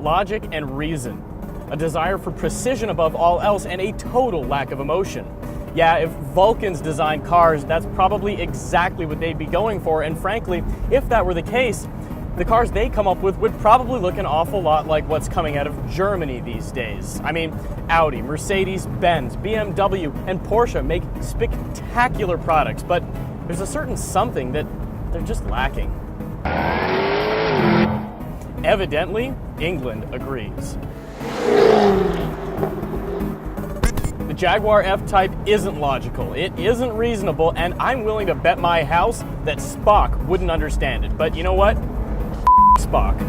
logic and reason, a desire for precision above all else, and a total lack of emotion. Yeah, if Vulcans designed cars, that's probably exactly what they'd be going for, and frankly, if that were the case, the cars they come up with would probably look an awful lot like what's coming out of Germany these days. I mean, Audi, Mercedes, Benz, BMW, and Porsche make spectacular products, but there's a certain something that they're just lacking. Evidently, England agrees. The Jaguar F-Type isn't logical, it isn't reasonable, and I'm willing to bet my house that Spock wouldn't understand it. But you know what? Spock.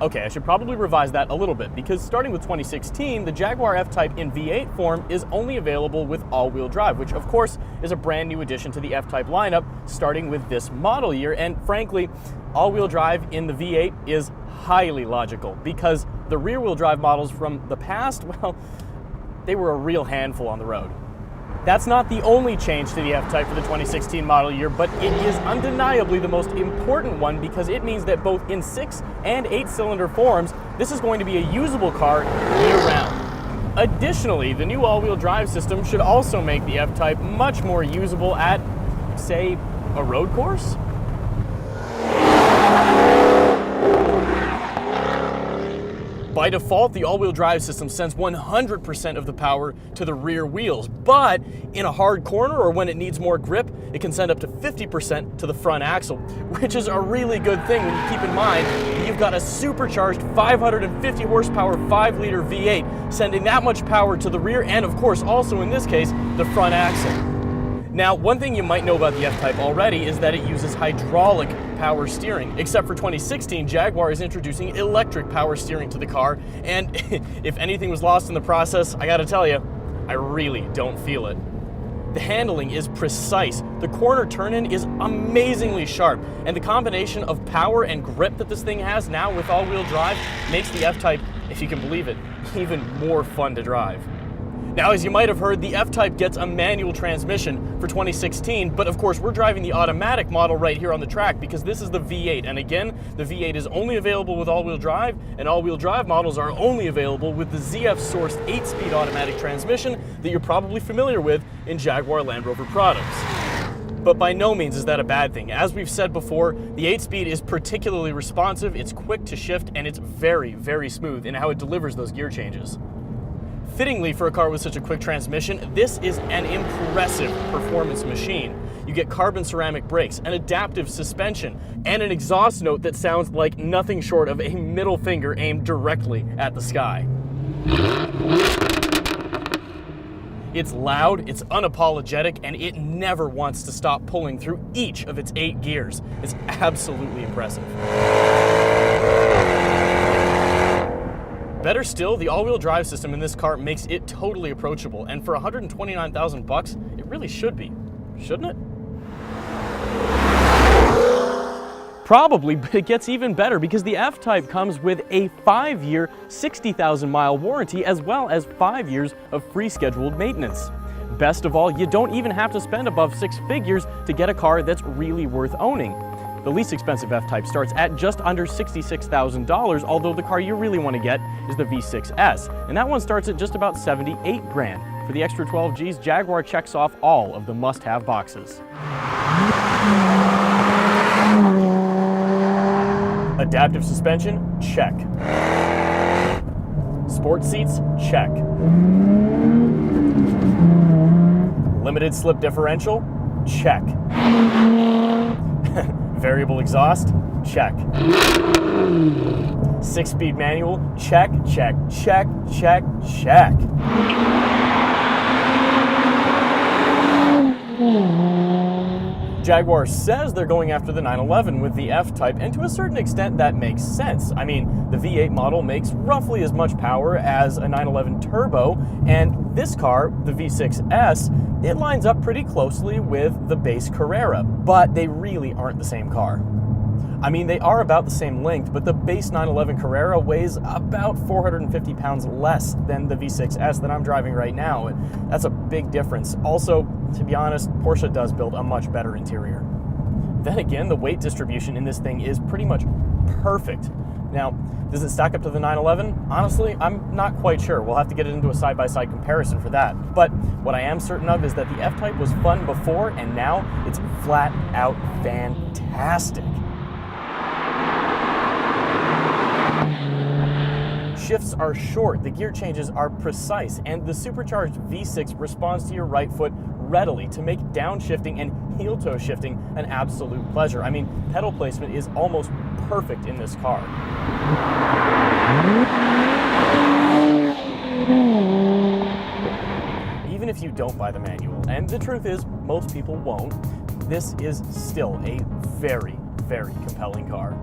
Okay, I should probably revise that a little bit, because starting with 2016, the Jaguar F-Type in V8 form is only available with all-wheel drive, which of course is a brand new addition to the F-Type lineup starting with this model year. And frankly, all-wheel drive in the V8 is highly logical, because the rear-wheel drive models from the past, well, they were a real handful on the road. That's not the only change to the F-Type for the 2016 model year, but it is undeniably the most important one, because it means that both in 6 and 8-cylinder forms, this is going to be a usable car year-round. Additionally, the new all-wheel drive system should also make the F-Type much more usable at, say, a road course? By default, the all-wheel drive system sends 100% of the power to the rear wheels, but in a hard corner or when it needs more grip, it can send up to 50% to the front axle, which is a really good thing when you keep in mind that you've got a supercharged 550 horsepower 5-liter V8 sending that much power to the rear and, of course, also in this case, the front axle. Now, one thing you might know about the F-Type already is that it uses hydraulic power steering. Except for 2016, Jaguar is introducing electric power steering to the car, and if anything was lost in the process, I gotta tell you, I really don't feel it. The handling is precise, the corner turn-in is amazingly sharp, and the combination of power and grip that this thing has now with all-wheel drive makes the F-Type, if you can believe it, even more fun to drive. Now, as you might have heard, the F-Type gets a manual transmission for 2016, but of course we're driving the automatic model right here on the track because this is the V8, and again, the V8 is only available with all-wheel drive, and all-wheel drive models are only available with the ZF-sourced 8-speed automatic transmission that you're probably familiar with in Jaguar Land Rover products. But by no means is that a bad thing. As we've said before, the 8-speed is particularly responsive, it's quick to shift, and it's very, very smooth in how it delivers those gear changes. Fittingly for a car with such a quick transmission, this is an impressive performance machine. You get carbon ceramic brakes, an adaptive suspension, and an exhaust note that sounds like nothing short of a middle finger aimed directly at the sky. It's loud, it's unapologetic, and it never wants to stop pulling through each of its 8 gears. It's absolutely impressive. Better still, the all-wheel drive system in this car makes it totally approachable, and for $129,000, it really should be, shouldn't it? Probably, but it gets even better because the F-Type comes with a 5-year, 60,000-mile warranty as well as 5 years of free scheduled maintenance. Best of all, you don't even have to spend above 6 figures to get a car that's really worth owning. The least expensive F-Type starts at just under $66,000, although the car you really want to get is the V6S, and that one starts at just about $78 grand. For the extra 12 Gs, Jaguar checks off all of the must-have boxes. Adaptive suspension? Check. Sports seats? Check. Limited slip differential? Check. Variable exhaust? Check. 6-speed manual? Check, check, check, check, check. Jaguar says they're going after the 911 with the F-Type, and to a certain extent that makes sense. I mean, the V8 model makes roughly as much power as a 911 Turbo, and this car, the V6S, it lines up pretty closely with the base Carrera, but they really aren't the same car. I mean, they are about the same length, but the base 911 Carrera weighs about 450 pounds less than the V6S that I'm driving right now, and that's a big difference. Also, to be honest, Porsche does build a much better interior. Then again, the weight distribution in this thing is pretty much perfect. Now, does it stack up to the 911? Honestly, I'm not quite sure. We'll have to get it into a side-by-side comparison for that. But what I am certain of is that the F-Type was fun before, and now it's flat out fantastic. Shifts are short, the gear changes are precise, and the supercharged V6 responds to your right foot readily to make downshifting and heel-toe shifting an absolute pleasure. I mean, pedal placement is almost perfect in this car. Even if you don't buy the manual, and the truth is, most people won't, this is still a very, very compelling car.